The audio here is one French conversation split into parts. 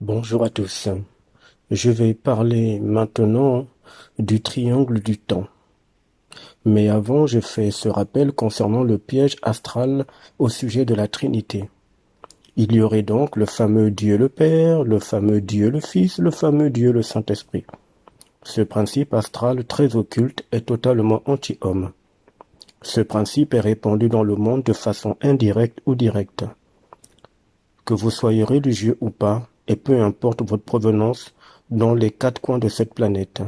Bonjour à tous. Je vais parler maintenant du triangle du temps. Mais avant, je fais ce rappel concernant le piège astral au sujet de la Trinité. Il y aurait donc le fameux Dieu le Père, le fameux Dieu le Fils, le fameux Dieu le Saint-Esprit. Ce principe astral très occulte est totalement anti-homme. Ce principe est répandu dans le monde de façon indirecte ou directe. Que vous soyez religieux ou pas, et peu importe votre provenance dans les quatre coins de cette planète,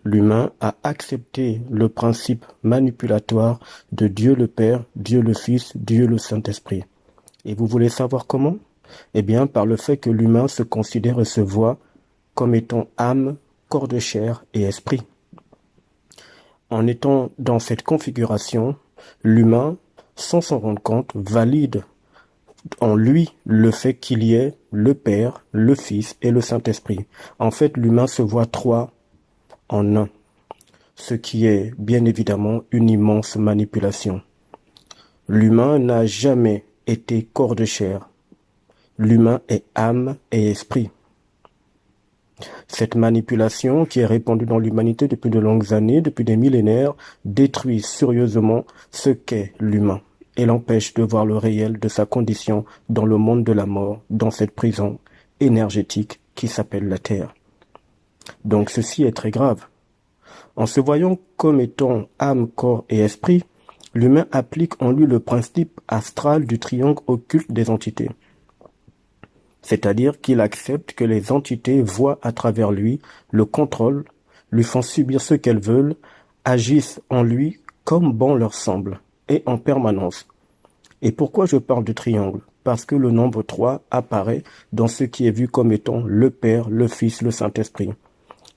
l'humain a accepté le principe manipulatoire de Dieu le Père, Dieu le Fils, Dieu le Saint-Esprit. Et vous voulez savoir comment? Eh bien, par le fait que l'humain se considère et se voit comme étant âme, corps de chair et esprit. En étant dans cette configuration, l'humain, sans s'en rendre compte, valide en lui le fait qu'il y ait le Père, le Fils et le Saint-Esprit. En fait, l'humain se voit trois en un, ce qui est bien évidemment une immense manipulation. L'humain n'a jamais été corps de chair. L'humain est âme et esprit. Cette manipulation, qui est répandue dans l'humanité depuis de longues années, depuis des millénaires, détruit sérieusement ce qu'est l'humain et l'empêche de voir le réel de sa condition dans le monde de la mort, dans cette prison énergétique qui s'appelle la Terre. Donc ceci est très grave. En se voyant comme étant âme, corps et esprit, l'humain applique en lui le principe astral du triangle occulte des entités. C'est-à-dire qu'il accepte que les entités voient à travers lui, le contrôlent, lui font subir ce qu'elles veulent, agissent en lui comme bon leur semble, et en permanence. Et pourquoi je parle du triangle? Parce que le nombre 3 apparaît dans ce qui est vu comme étant le Père, le Fils, le Saint-Esprit.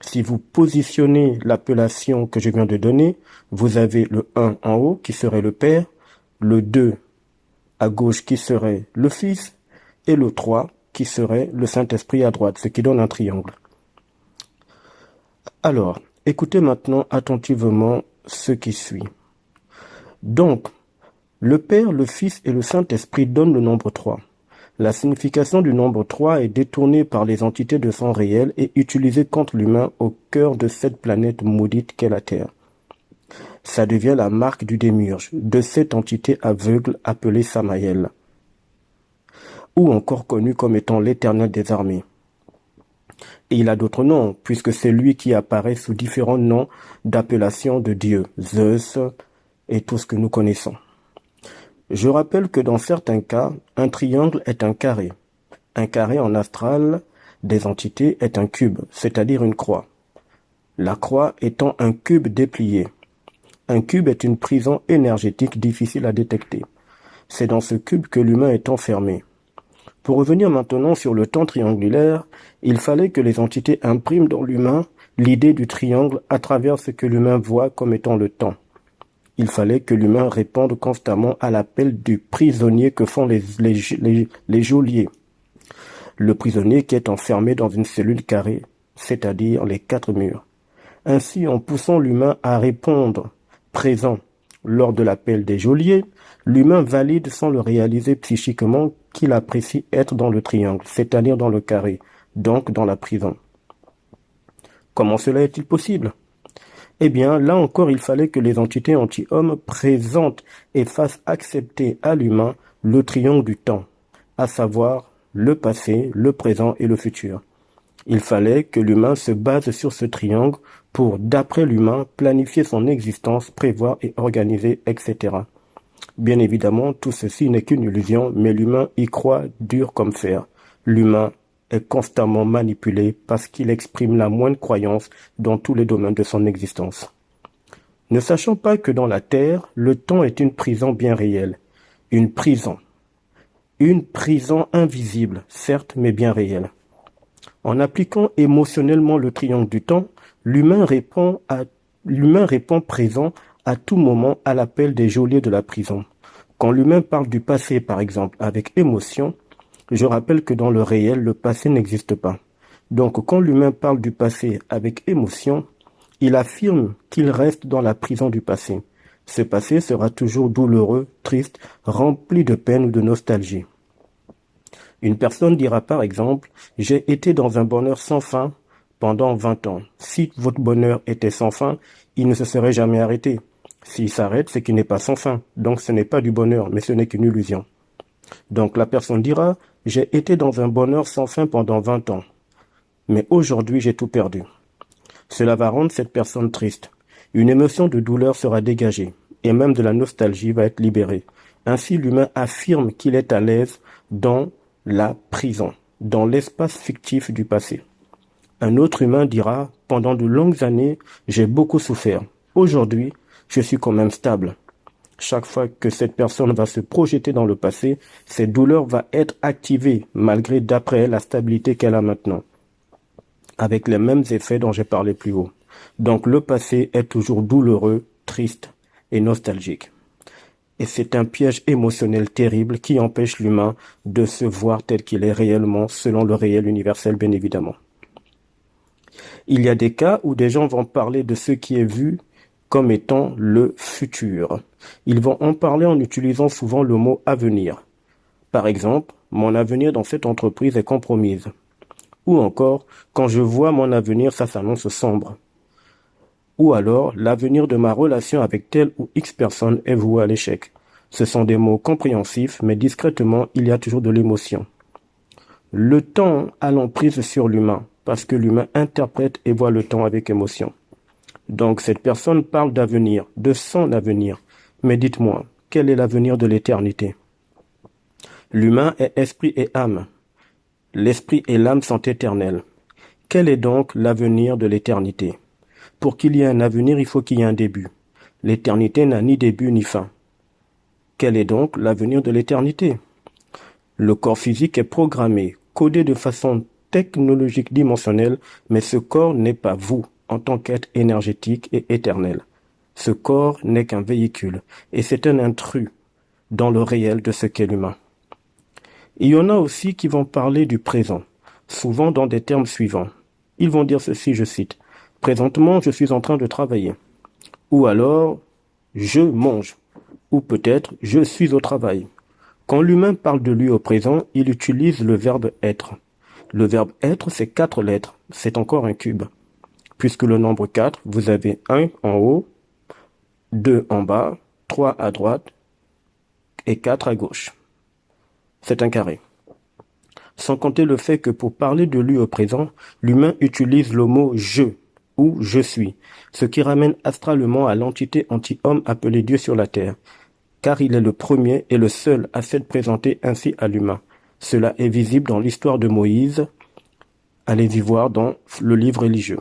Si vous positionnez l'appellation que je viens de donner, vous avez le 1 en haut qui serait le Père, le 2 à gauche qui serait le Fils, et le 3 qui serait le Saint-Esprit à droite, ce qui donne un triangle. Alors, écoutez maintenant attentivement ce qui suit. Donc, le Père, le Fils et le Saint-Esprit donnent le nombre 3. La signification du nombre 3 est détournée par les entités de sang réel et utilisée contre l'humain au cœur de cette planète maudite qu'est la Terre. Ça devient la marque du démiurge, de cette entité aveugle appelée Samaël, ou encore connu comme étant l'Éternel des armées. Et il a d'autres noms, puisque c'est lui qui apparaît sous différents noms d'appellation de Dieu, Zeus et tout ce que nous connaissons. Je rappelle que dans certains cas, un triangle est un carré. Un carré en astral des entités est un cube, c'est-à-dire une croix. La croix étant un cube déplié. Un cube est une prison énergétique difficile à détecter. C'est dans ce cube que l'humain est enfermé. Pour revenir maintenant sur le temps triangulaire, il fallait que les entités impriment dans l'humain l'idée du triangle à travers ce que l'humain voit comme étant le temps. Il fallait que l'humain réponde constamment à l'appel du prisonnier que font les geôliers. Le prisonnier qui est enfermé dans une cellule carrée, c'est-à-dire les quatre murs. Ainsi, en poussant l'humain à répondre présent lors de l'appel des geôliers, l'humain valide sans le réaliser psychiquement qu'il apprécie être dans le triangle, c'est-à-dire dans le carré, donc dans la prison. Comment cela est-il possible? Eh bien, là encore, il fallait que les entités anti-hommes présentent et fassent accepter à l'humain le triangle du temps, à savoir le passé, le présent et le futur. Il fallait que l'humain se base sur ce triangle pour, d'après l'humain, planifier son existence, prévoir et organiser, etc. Bien évidemment, tout ceci n'est qu'une illusion, mais l'humain y croit dur comme fer. L'humain est constamment manipulé parce qu'il exprime la moindre croyance dans tous les domaines de son existence. Ne sachant pas que dans la Terre, le temps est une prison bien réelle. Une prison invisible, certes, mais bien réelle. En appliquant émotionnellement le triangle du temps, l'humain répond présent à tout moment à l'appel des geôliers de la prison. Quand l'humain parle du passé, par exemple, avec émotion, je rappelle que dans le réel, le passé n'existe pas. Donc, quand l'humain parle du passé avec émotion, il affirme qu'il reste dans la prison du passé. Ce passé sera toujours douloureux, triste, rempli de peine ou de nostalgie. Une personne dira par exemple, j'ai été dans un bonheur sans fin pendant 20 ans. Si votre bonheur était sans fin, il ne se serait jamais arrêté. S'il s'arrête, c'est qu'il n'est pas sans fin. Donc ce n'est pas du bonheur, mais ce n'est qu'une illusion. Donc la personne dira, j'ai été dans un bonheur sans fin pendant 20 ans. Mais aujourd'hui, j'ai tout perdu. Cela va rendre cette personne triste. Une émotion de douleur sera dégagée, et même de la nostalgie va être libérée. Ainsi, l'humain affirme qu'il est à l'aise dans la prison, dans l'espace fictif du passé. Un autre humain dira, pendant de longues années, j'ai beaucoup souffert. Aujourd'hui, je suis quand même stable. Chaque fois que cette personne va se projeter dans le passé, cette douleur va être activée, malgré d'après elle la stabilité qu'elle a maintenant, avec les mêmes effets dont j'ai parlé plus haut. Donc le passé est toujours douloureux, triste et nostalgique. Et c'est un piège émotionnel terrible qui empêche l'humain de se voir tel qu'il est réellement, selon le réel universel bien évidemment. Il y a des cas où des gens vont parler de ce qui est vu comme étant le futur. Ils vont en parler en utilisant souvent le mot avenir. Par exemple, mon avenir dans cette entreprise est compromise. Ou encore, quand je vois mon avenir, ça s'annonce sombre. Ou alors, l'avenir de ma relation avec telle ou X personne est voué à l'échec. Ce sont des mots compréhensifs, mais discrètement, il y a toujours de l'émotion. Le temps a l'emprise sur l'humain, parce que l'humain interprète et voit le temps avec émotion. Donc cette personne parle d'avenir, de son avenir. Mais dites-moi, quel est l'avenir de l'éternité? L'humain est esprit et âme. L'esprit et l'âme sont éternels. Quel est donc l'avenir de l'éternité? Pour qu'il y ait un avenir, il faut qu'il y ait un début. L'éternité n'a ni début ni fin. Quel est donc l'avenir de l'éternité? Le corps physique est programmé, codé de façon technologique dimensionnelle, mais ce corps n'est pas vous en tant qu'être énergétique et éternel. Ce corps n'est qu'un véhicule, et c'est un intrus dans le réel de ce qu'est l'humain. Il y en a aussi qui vont parler du présent, souvent dans des termes suivants. Ils vont dire ceci, je cite, « Présentement, je suis en train de travailler. » Ou alors, « Je mange. » Ou peut-être, « Je suis au travail. » Quand l'humain parle de lui au présent, il utilise le verbe « être ». Le verbe « être », c'est 4 lettres. C'est encore un cube. Puisque le nombre 4, vous avez 1 en haut, 2 en bas, 3 à droite et 4 à gauche. C'est un carré. Sans compter le fait que pour parler de lui au présent, l'humain utilise le mot « je » ou « je suis », ce qui ramène astralement à l'entité anti-homme appelée Dieu sur la terre, car il est le premier et le seul à s'être présenté ainsi à l'humain. Cela est visible dans l'histoire de Moïse, allez-y voir dans le livre religieux.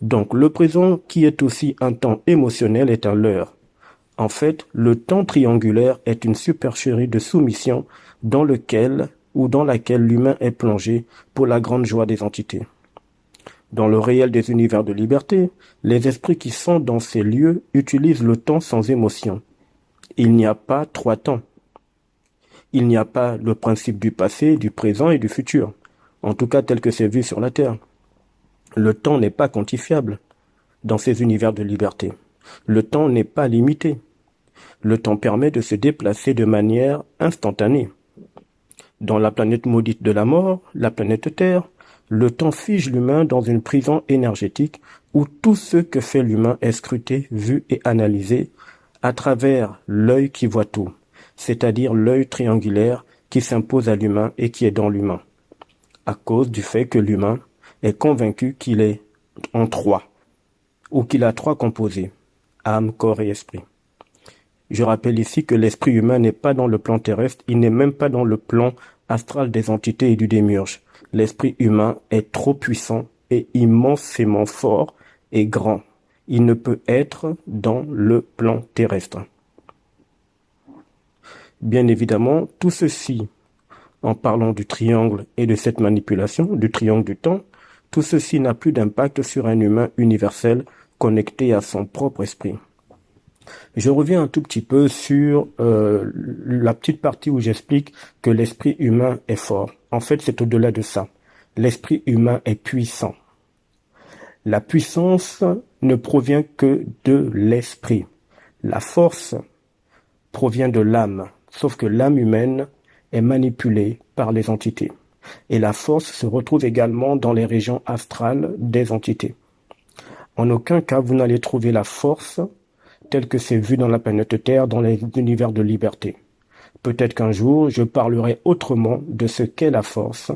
Donc le présent, qui est aussi un temps émotionnel, est un leurre. En fait, le temps triangulaire est une supercherie de soumission dans lequel ou dans laquelle l'humain est plongé pour la grande joie des entités. Dans le réel des univers de liberté, les esprits qui sont dans ces lieux utilisent le temps sans émotion. Il n'y a pas 3 temps. Il n'y a pas le principe du passé, du présent et du futur, en tout cas tel que c'est vu sur la Terre. Le temps n'est pas quantifiable dans ces univers de liberté. Le temps n'est pas limité. Le temps permet de se déplacer de manière instantanée. Dans la planète maudite de la mort, la planète Terre, le temps fige l'humain dans une prison énergétique où tout ce que fait l'humain est scruté, vu et analysé à travers l'œil qui voit tout, c'est-à-dire l'œil triangulaire qui s'impose à l'humain et qui est dans l'humain, à cause du fait que l'humain est convaincu qu'il est en 3, ou qu'il a 3 composés, âme, corps et esprit. Je rappelle ici que l'esprit humain n'est pas dans le plan terrestre, il n'est même pas dans le plan astral des entités et du démiurge. L'esprit humain est trop puissant et immensément fort et grand. Il ne peut être dans le plan terrestre. Bien évidemment, tout ceci, en parlant du triangle et de cette manipulation, du triangle du temps, tout ceci n'a plus d'impact sur un humain universel connecté à son propre esprit. Je reviens un tout petit peu sur la petite partie où j'explique que l'esprit humain est fort. En fait, c'est au-delà de ça. L'esprit humain est puissant. La puissance ne provient que de l'esprit. La force provient de l'âme, sauf que l'âme humaine est manipulée par les entités. Et la force se retrouve également dans les régions astrales des entités. En aucun cas vous n'allez trouver la force telle que c'est vu dans la planète Terre, dans les univers de liberté. Peut-être qu'un jour, je parlerai autrement de ce qu'est la force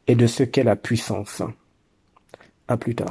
et de ce qu'est la puissance. À plus tard.